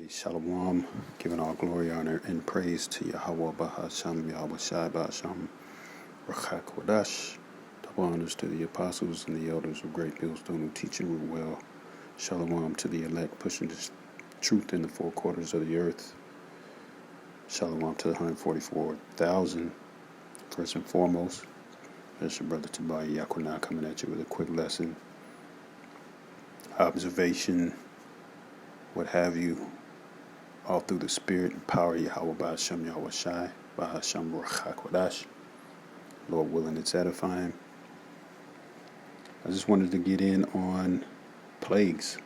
Shalom, giving all glory, honor, and praise to Yahweh Bahasham, Yahweh Shai Bahasham, Rachak Wadash. Double honors to the apostles and the elders of Great Millstone who teach and rule well. Shalom to the elect, pushing the truth in the four quarters of the earth. Shalom to the 144,000. First and foremost, that's your brother Tobiah Yakunah coming at you with a quick lesson, observation, what have you, all through the spirit and power of Yahweh Ba'ashem Yahweh Shai, Ba'ashem Ruach HaKodash. Lord willing, it's edifying. I just wanted to get in on plagues.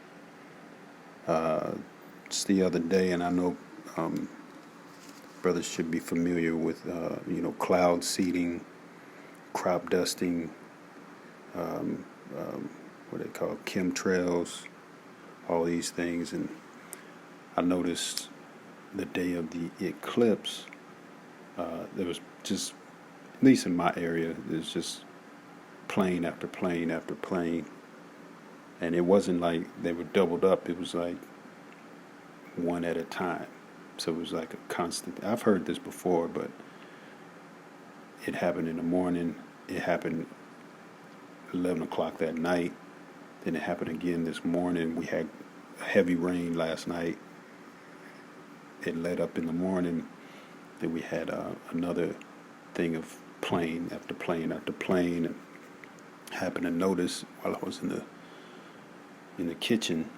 It's the other day, and I know brothers should be familiar with, cloud seeding, crop dusting, what they call chemtrails, all these things. And I noticed the day of the eclipse, there was just, at least in my area, there's just plane after plane after plane. And it wasn't like they were doubled up. It was like one at a time. So it was like a constant. I've heard this before, but it happened in the morning. It happened 11 o'clock that night. Then it happened again this morning. We had heavy rain last night. It let up in the morning. Then we had another thing of plane after plane after plane. And happened to notice while I was in the kitchen,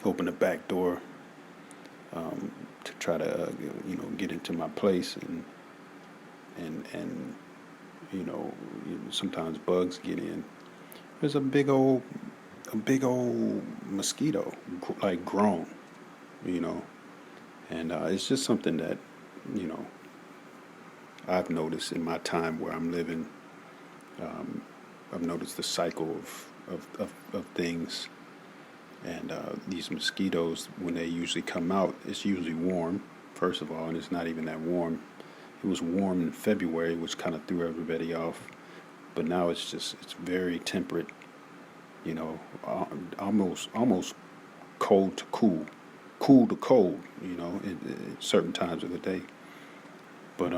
open the back door to try to get into my place, and sometimes bugs get in. There's a big old mosquito, like grown, and it's just something that I've noticed in my time where I'm living. I've noticed the cycle of things, and these mosquitoes, when they usually come out, it's usually warm, first of all, and it's not even that warm. It was warm in February, which kind of threw everybody off, but now it's very temperate, almost cold to cool to cold, at certain times of the day. But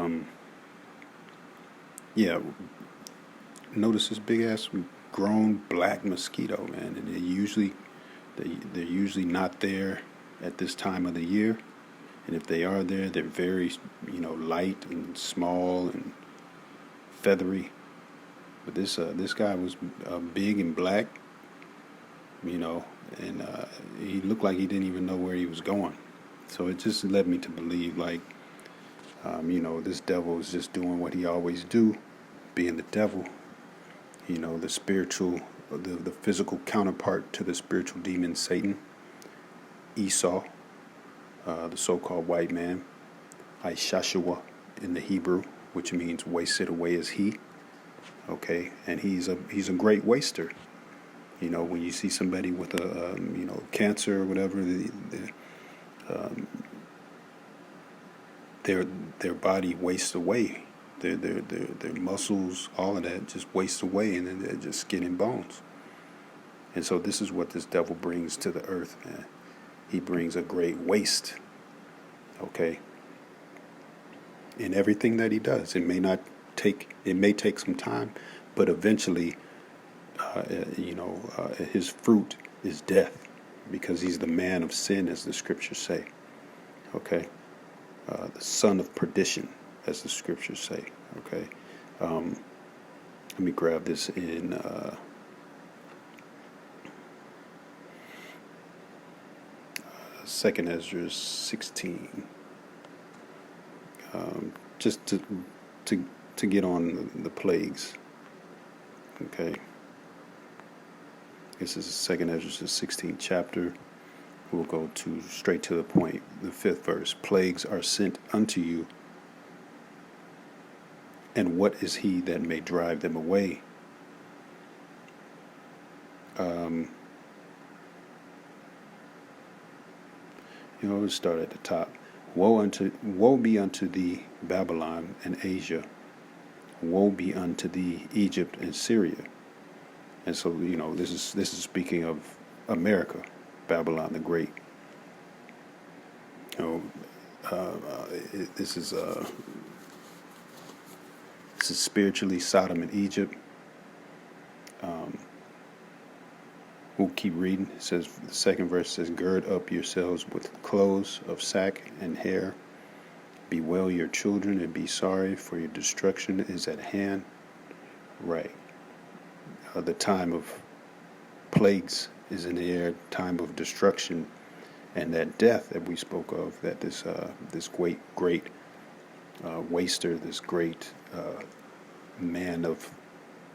notice this big ass grown black mosquito, man, and they're usually not there at this time of the year, and if they are there, they're very light and small and feathery. But this guy was big and black, and he looked like he didn't even know where he was going. So it just led me to believe, this devil is just doing what he always do, being the devil. The spiritual, the physical counterpart to the spiritual demon Satan, Esau, the so-called white man, Ishashua in the Hebrew, which means wasted away is he. Okay, and he's a great waster. When you see somebody with a cancer or whatever, their body wastes away. Their muscles, all of that just wastes away, and then they're just skin and bones. And so this is what this devil brings to the earth, man. He brings a great waste, okay? In everything that he does. It may take some time, but eventually, his fruit is death, because he's the man of sin, as the scriptures say, okay? The son of perdition, as the scriptures say, okay? Let me grab this in 2nd Ezra 16, just to get on the plagues, okay? This is 2nd Ezra 16th chapter. We'll go straight to the point. The 5th verse. Plagues are sent unto you, and what is he that may drive them away? Let's start at the top. Woe be unto thee, Babylon and Asia. Woe be unto thee, Egypt and Syria. And so, this is speaking of America, Babylon the Great. this is spiritually Sodom and Egypt. We'll keep reading. It says, the second verse says, gird up yourselves with clothes of sack and hair. Bewail your children and be sorry, for your destruction is at hand. Right. The time of plagues is in the air, time of destruction, and that death that we spoke of, that this great waster, this great man of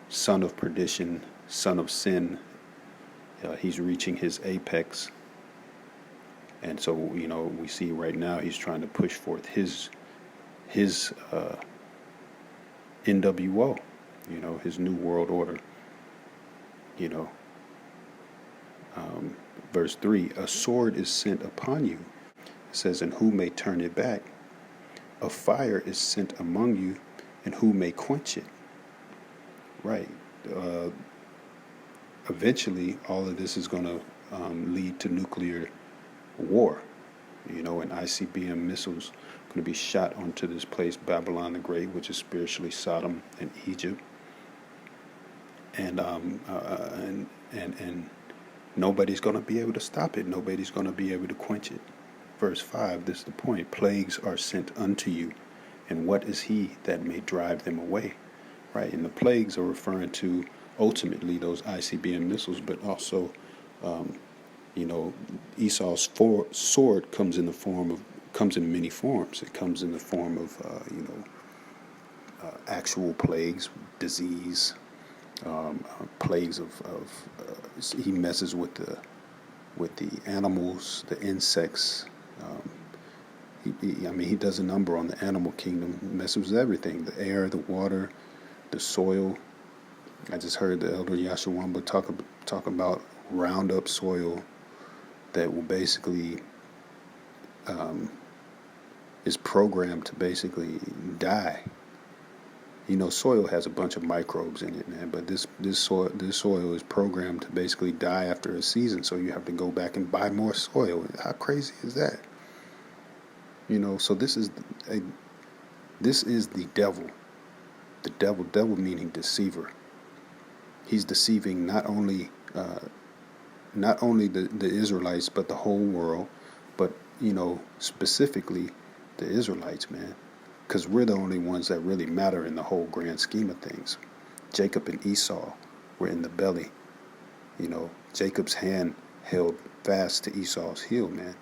son of perdition, son of sin, he's reaching his apex. And so, we see right now he's trying to push forth his NWO, his new world order. Verse 3, a sword is sent upon you. It says, and who may turn it back? A fire is sent among you, and who may quench it? Right. Eventually, all of this is going to lead to nuclear war. And ICBM missiles going to be shot onto this place, Babylon the Great, which is spiritually Sodom and Egypt. And nobody's going to be able to stop it. Nobody's going to be able to quench it. Verse 5, this is the point. Plagues are sent unto you, and what is he that may drive them away? Right, and the plagues are referring to ultimately those ICBM missiles, but also, Esau's sword comes in many forms. It comes in the form of, actual plagues, disease, plagues of he messes with the animals, the insects. He does a number on the animal kingdom. He messes with everything: the air, the water, the soil. I just heard the elder Yashawamba talk about Roundup soil that will basically is programmed to basically die. Soil has a bunch of microbes in it, man. But this soil is programmed to basically die after a season. So you have to go back and buy more soil. How crazy is that? So this is the devil. The devil meaning deceiver. He's deceiving not only the Israelites, but the whole world, but specifically the Israelites, man, because we're the only ones that really matter in the whole grand scheme of things. Jacob and Esau were in the belly. Jacob's hand held fast to Esau's heel, man,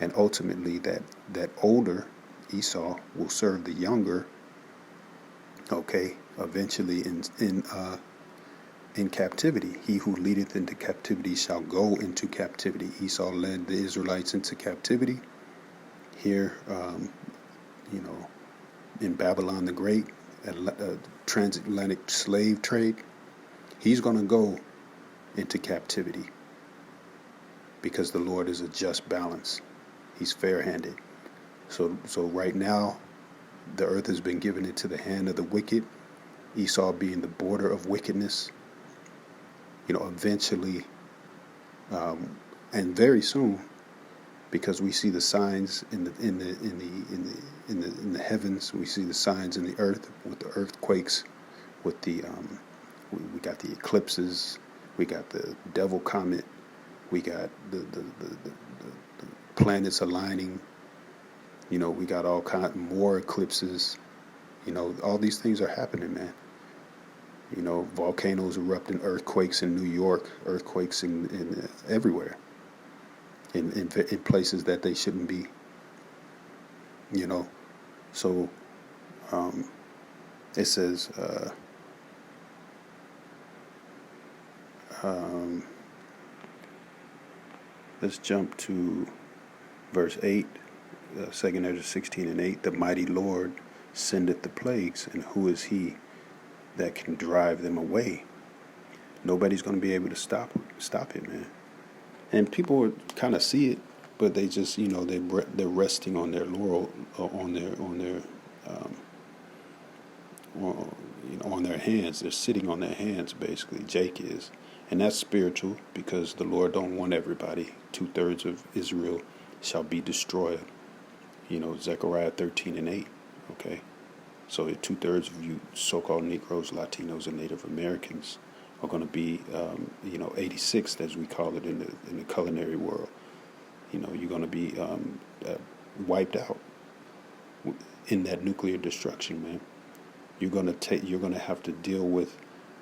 and ultimately that older Esau will serve the younger. Okay, eventually in captivity. He who leadeth into captivity shall go into captivity. Esau led the Israelites into captivity. Here, in Babylon the Great, transatlantic slave trade, he's going to go into captivity because the Lord is a just balance. He's fair-handed. So right now, the earth has been given into the hand of the wicked, Esau being the border of wickedness. Eventually, and very soon, because we see the signs in the heavens, we see the signs in the earth with the earthquakes, with the we got the eclipses, we got the devil comet, we got the planets aligning. We got all kind more eclipses. All these things are happening, man. Volcanoes erupting, earthquakes in New York, earthquakes in everywhere, in places that they shouldn't be. So it says, let's jump to verse 8, 2 Ezra 16:8. The mighty Lord sendeth the plagues, and who is he that can drive them away? Nobody's going to be able to stop it, man. And people kind of see it, but they just, they're resting on their laurel, on their hands. They're sitting on their hands, basically. Jake is, and that's spiritual, because the Lord don't want everybody. 2/3 of Israel shall be destroyed. Zechariah 13:8. Okay, so 2/3 of you so-called Negroes, Latinos, and Native Americans are going to be, 86th, as we call it in the culinary world. You're going to be wiped out in that nuclear destruction, man. You're going to have to deal with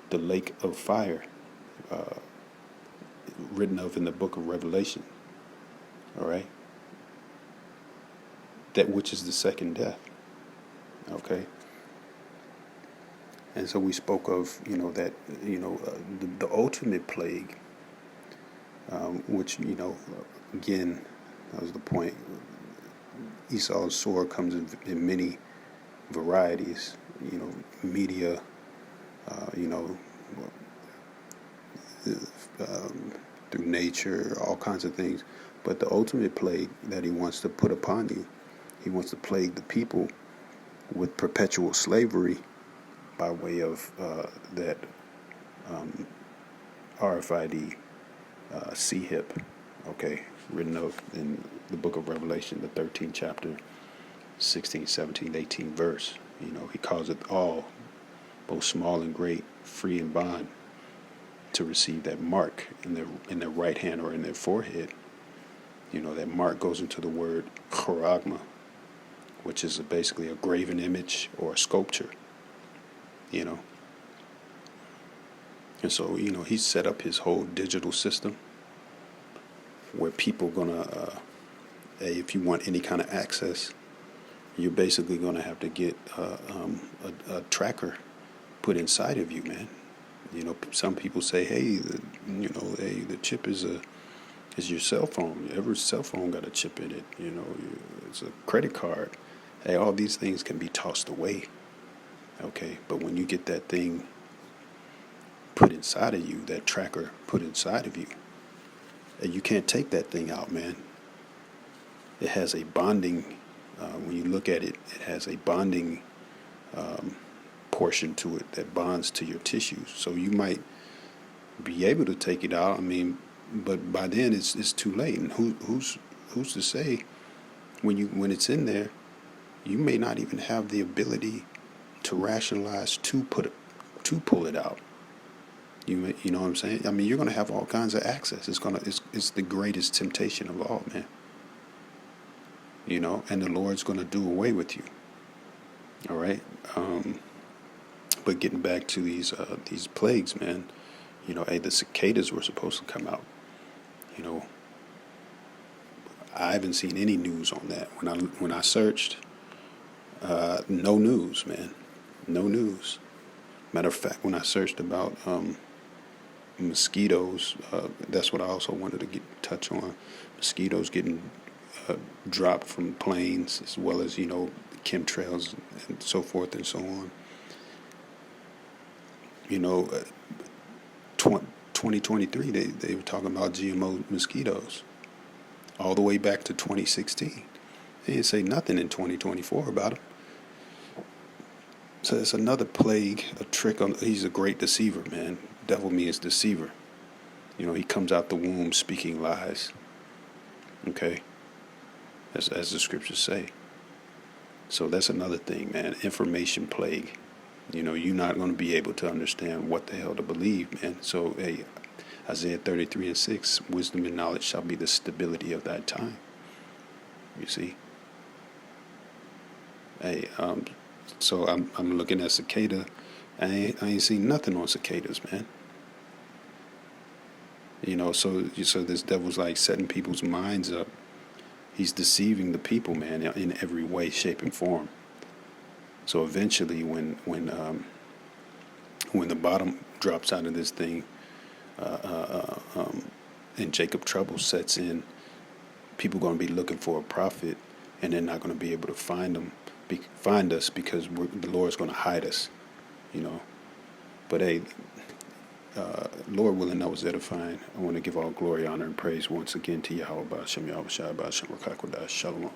the lake of fire, written of in the book of Revelation. All right, that which is the second death. Okay. And so we spoke of, that, the ultimate plague, which, again, that was the point. Esau's sword comes in many varieties, media, through nature, all kinds of things. But the ultimate plague that he wants to put upon you, he wants to plague the people with perpetual slavery by way of that RFID CHIP, okay, written of in the book of Revelation, the 13th chapter, 16, 17, 18 verse. He calls it all, both small and great, free and bond, to receive that mark in their right hand or in their forehead. That mark goes into the word charagma, which is basically a graven image or a sculpture. And so, he set up his whole digital system where people gonna, if you want any kind of access, you're basically gonna have to get a tracker put inside of you, man. Some people say, hey, the chip is your cell phone. Every cell phone got a chip in it. It's a credit card. Hey, all these things can be tossed away. Okay, but when you get that thing put inside of you, that tracker put inside of you, you can't take that thing out, man. It has a bonding, when you look at it, it has a bonding portion to it that bonds to your tissues. So you might be able to take it out. But by then it's too late. And who's to say when it's in there, you may not even have the ability to rationalize to pull it out. You know what I'm saying? You're going to have all kinds of access. It's the greatest temptation of all, man. And the Lord's going to do away with you. All right. But getting back to these plagues, man. The cicadas were supposed to come out. I haven't seen any news on that. When I searched, no news, man. No news. Matter of fact, when I searched about mosquitoes, that's what I also wanted to touch on. Mosquitoes getting dropped from planes, as well as chemtrails and so forth and so on. 2023, they were talking about GMO mosquitoes all the way back to 2016. They didn't say nothing in 2024 about them. So it's another plague, a trick on. He's a great deceiver, man. Devil means deceiver. He comes out the womb speaking lies. Okay, as the scriptures say. So that's another thing, man. Information plague. You're not going to be able to understand what the hell to believe, man. So, hey, Isaiah 33:6, wisdom and knowledge shall be the stability of that time. You see? Hey, so I'm looking at cicada. I ain't seen nothing on cicadas, man. So this devil's like setting people's minds up. He's deceiving the people, man, in every way, shape, and form. So eventually, when the bottom drops out of this thing, and Jacob trouble sets in, people are going to be looking for a prophet, and they're not going to be able to find us because the Lord's going to hide us, But hey, Lord willing, that was edifying. I want to give all glory, honor, and praise once again to Yahweh Ba'Shem, Yahweh Shai Ba'Shem, Rakakwadash, Shalom.